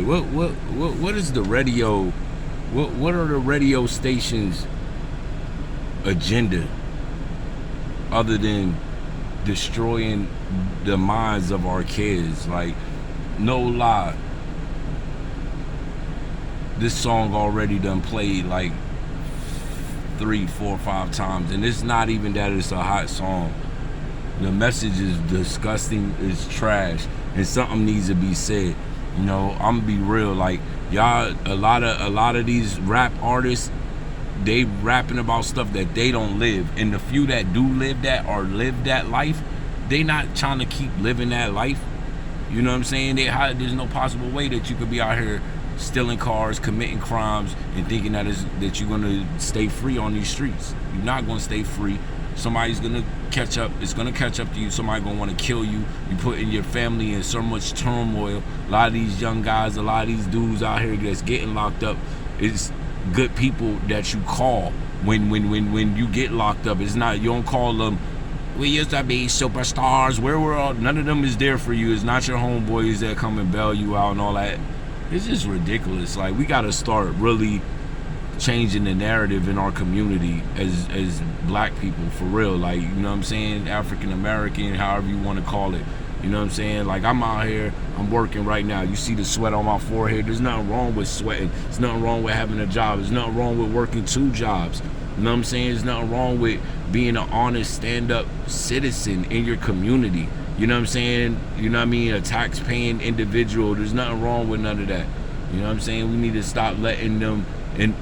Like what is the radio? What are the radio stations' agenda other than destroying the minds of our kids? Like, no lie, this song already done played like 3, 4, 5 times, and it's not even that it's a hot song. The message is disgusting, it's trash, and something needs to be said. You know, I'm gonna be real, like, y'all, a lot of these rap artists, they rapping about stuff that they don't live, and the few that do live that or live that life, they not trying to keep living that life. You know what I'm saying? There's no possible way that you could be out here stealing cars, committing crimes, and thinking that you're gonna stay free on these streets. You're not gonna stay free. Somebody's gonna catch up. It's gonna catch up to you. Somebody gonna want to kill you. You putting your family in so much turmoil. A lot of these young guys, a lot of these dudes out here that's getting locked up, it's good people that you call when you get locked up. It's not, you don't call them, we used to be superstars, where we're all, none of them is there for you. It's not your homeboys that come and bail you out and all that. It's just ridiculous. Like, we gotta start really changing the narrative in our community as black people, for real. Like, you know what I'm saying, African American, however you want to call it. You know what I'm saying? Like, I'm out here, I'm working right now. You see the sweat on my forehead. There's nothing wrong with sweating. There's nothing wrong with having a job. There's nothing wrong with working 2 jobs. You know what I'm saying? There's nothing wrong with being an honest, stand-up citizen in your community. You know what I'm saying? You know what I mean? A tax-paying individual. There's nothing wrong with none of that. You know what I'm saying? We need to stop letting them and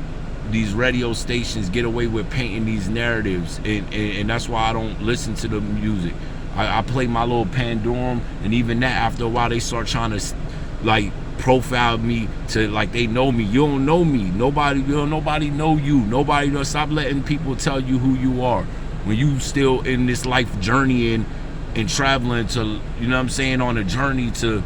these radio stations get away with painting these narratives, and that's why I don't listen to the music. I play my little Pandorum, and even that, after a while, they start trying to like profile me to like they know me. You don't know me. Nobody know you. Nobody know. Stop letting people tell you who you are when you still in this life journeying and traveling to, you know what I'm saying, on a journey to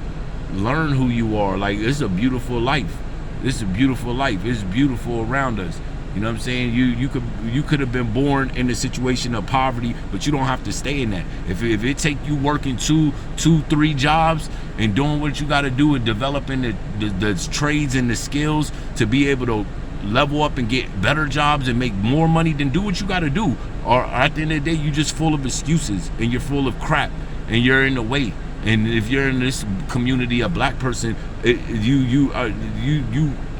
learn who you are. Like, it's a beautiful life. It's a beautiful life. It's beautiful around us. You know what I'm saying? You could have been born in a situation of poverty, but you don't have to stay in that. If it take you working 2, 3 jobs and doing what you got to do and developing the trades and the skills to be able to level up and get better jobs and make more money, then do what you got to do. Or at the end of the day, you're just full of excuses and you're full of crap and you're in the way. And if you're in this community, a black person, I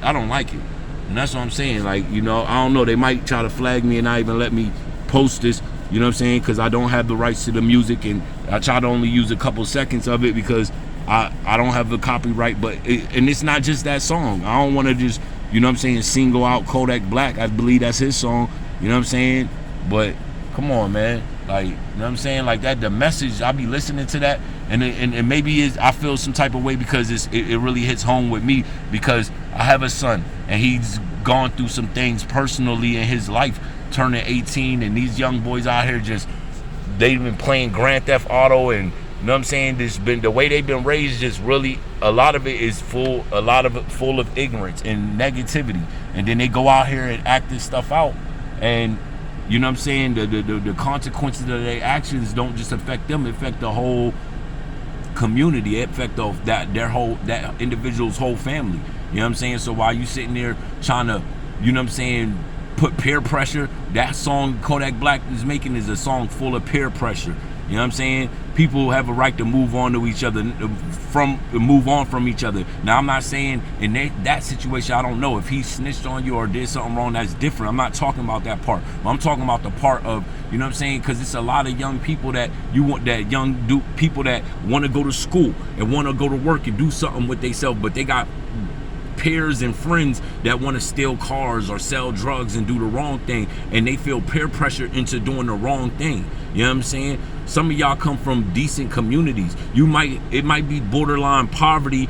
don't like it. And that's what I'm saying. Like, you know, I don't know. They might try to flag me and not even let me post this. You know what I'm saying? Because I don't have the rights to the music, and I try to only use a couple seconds of it because I don't have the copyright. But and it's not just that song. I don't want to just, you know what I'm saying, single out Kodak Black. I believe that's his song. You know what I'm saying? But come on, man. Like, you know what I'm saying? Like that, the message, I'll be listening to that, and maybe I feel some type of way because it really hits home with me because I have a son and he's gone through some things personally in his life, turning 18, and these young boys out here they've been playing Grand Theft Auto, and you know what I'm saying, the way they've been raised, just really, a lot of it is full of ignorance and negativity, and then they go out here and act this stuff out, and you know what I'm saying, the consequences of their actions don't just affect them, it affect the whole community, it affect that individual's whole family. You know what I'm saying? So while you sitting there trying to, you know what I'm saying, put peer pressure, that song Kodak Black is making is a song full of peer pressure. You know what I'm saying? People have a right to move on to each other, move on from each other. Now, I'm not saying in that situation, I don't know if he snitched on you or did something wrong. That's different. I'm not talking about that part. I'm talking about the part of, you know what I'm saying? Because it's a lot of young people people that want to go to school and want to go to work and do something with themselves, but they got peers and friends that want to steal cars or sell drugs and do the wrong thing, and they feel peer pressure into doing the wrong thing. You know what I'm saying? Some of y'all come from decent communities. It might be borderline poverty,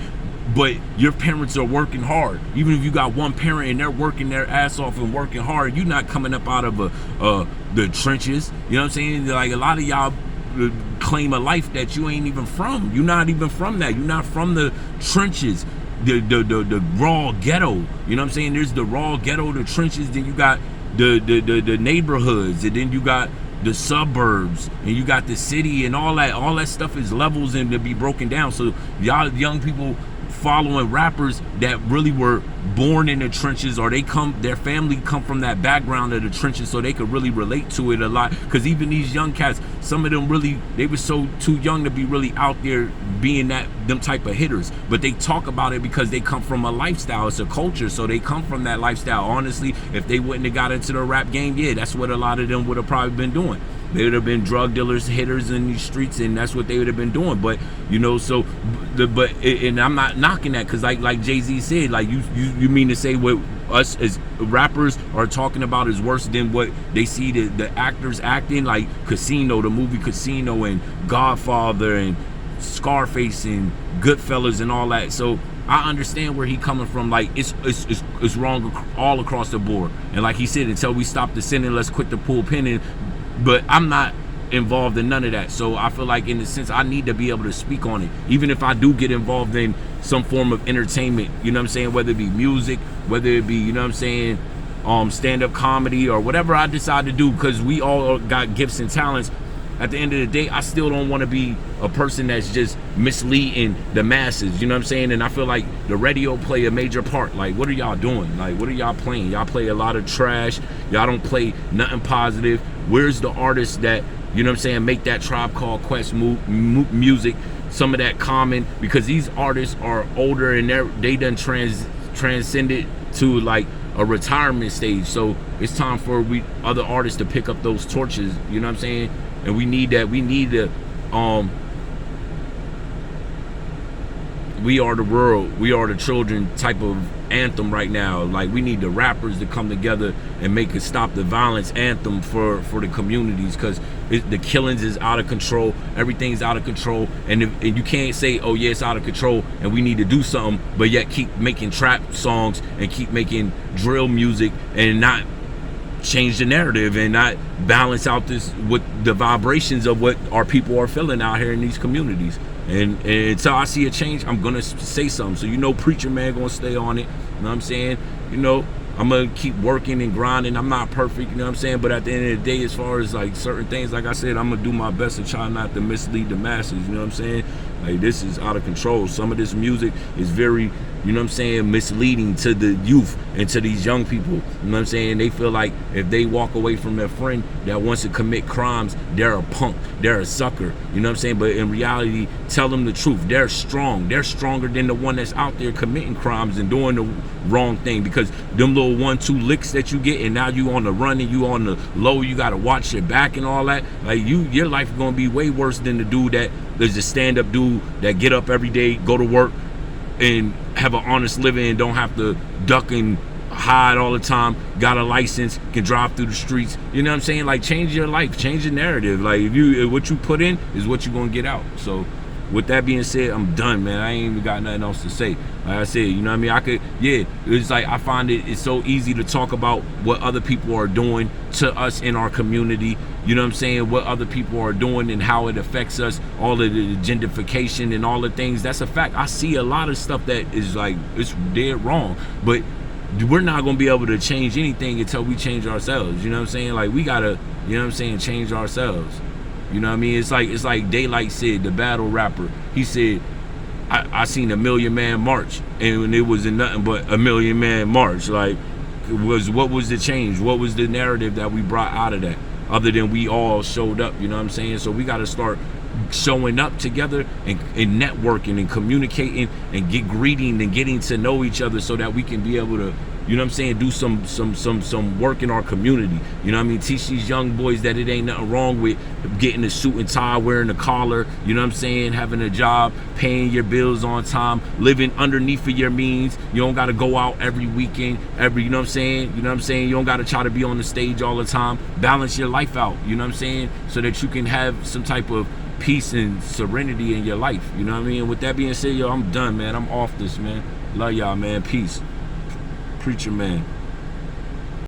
but your parents are working hard. Even if you got one parent and they're working their ass off and working hard, you're not coming up out of the trenches. You know what I'm saying? Like, a lot of y'all claim a life that you ain't even from. You're not even from that. You're not from the trenches. The raw ghetto, you know what I'm saying? There's the raw ghetto, the trenches, then you got the neighborhoods, and then you got the suburbs, and you got the city, and all that stuff is levels and to be broken down. So y'all young people following rappers that really were born in the trenches, or their family come from that background of the trenches, so they could really relate to it a lot. Because even these young cats, some of them really, they were so too young to be really out there being them type of hitters, but they talk about it because they come from a lifestyle. It's a culture, so they come from that lifestyle. Honestly, if they wouldn't have got into the rap game, yeah, that's what a lot of them would have probably been doing. They would have been drug dealers, hitters in these streets, and that's what they would have been doing. But so and I'm not knocking that, because like Jay-Z said, like you mean to say what us as rappers are talking about is worse than what they see the actors acting, like Casino, the movie Casino, and Godfather, and Scarface, and Goodfellas, and all that. So I understand where he coming from. Like it's wrong all across the board. And like he said, until we stop the sinning, let's quit the pulpitting. But I'm not involved in none of that. So I feel like, in a sense, I need to be able to speak on it. Even if I do get involved in some form of entertainment, you know what I'm saying? Whether it be music, whether it be, you know what I'm saying, stand-up comedy, or whatever I decide to do, because we all got gifts and talents. At the end of the day, I still don't want to be a person that's just misleading the masses, you know what I'm saying? And I feel like the radio play a major part. Like, what are y'all doing? Like, what are y'all playing? Y'all play a lot of trash. Y'all don't play nothing positive. Where's the artists that, you know what I'm saying, make that Tribe Called Quest music, some of that Common? Because these artists are older, and they done transcended to like a retirement stage. So it's time for other artists to pick up those torches, you know what I'm saying? And we need that. We need to We Are the World, We Are the Children type of anthem right now. Like, we need the rappers to come together and make it stop the violence anthem for the communities, because the killings is out of control. Everything's out of control, and you can't say, oh yeah, it's out of control and we need to do something, but yet keep making trap songs and keep making drill music and not change the narrative and not balance out this with the vibrations of what our people are feeling out here in these communities. And until I see a change, I'm gonna say something. So, you know, Preacher Man gonna stay on it. You know what I'm saying? You know, I'm gonna keep working and grinding. I'm not perfect, you know what I'm saying? But at the end of the day, as far as like certain things, like I said, I'm gonna do my best to try not to mislead the masses, you know what I'm saying? Like, this is out of control. Some of this music is very, you know what I'm saying, misleading to the youth and to these young people. You know what I'm saying? They feel like if they walk away from their friend that wants to commit crimes, they're a punk, they're a sucker. You know what I'm saying? But in reality, tell them the truth. They're strong. They're stronger than the one that's out there committing crimes and doing the wrong thing. Because them little 1-2 licks that you get, and now you on the run and you on the low, you got to watch your back and all that. Like, your life is going to be way worse than the dude that is a stand-up dude that get up every day, go to work, and have an honest living and don't have to duck and hide all the time, got a license, can drive through the streets. You know what I'm saying? Like, change your life, change your narrative. Like, if what you put in is what you're gonna get out. So with that being said, I'm done, man. I ain't even got nothing else to say. Like I said, you know what I mean? It's like, I find it's so easy to talk about what other people are doing to us in our community. You know what I'm saying? What other people are doing and how it affects us, all of the gentrification and all the things. That's a fact. I see a lot of stuff that is like, it's dead wrong. But we're not going to be able to change anything until we change ourselves. You know what I'm saying? Like, we got to, you know what I'm saying, change ourselves. You know what I mean? It's like Daylight said, the battle rapper. He said, I seen a Million Man March, and it was nothing but a Million Man March. Like, what was the change? What was the narrative that we brought out of that? Other than we all showed up, you know what I'm saying? So we got to start showing up together and networking and communicating and greeting and getting to know each other, so that we can be able to, you know what I'm saying, do some work in our community. You know what I mean? Teach these young boys that it ain't nothing wrong with getting a suit and tie, wearing a collar, you know what I'm saying, having a job, paying your bills on time, living underneath of your means. You don't got to go out every weekend, you know what I'm saying? You know what I'm saying? You don't got to try to be on the stage all the time. Balance your life out, you know what I'm saying? So that you can have some type of peace and serenity in your life. You know what I mean? With that being said, yo, I'm done, man. I'm off this, man. Love y'all, man. Peace. Preacher Man.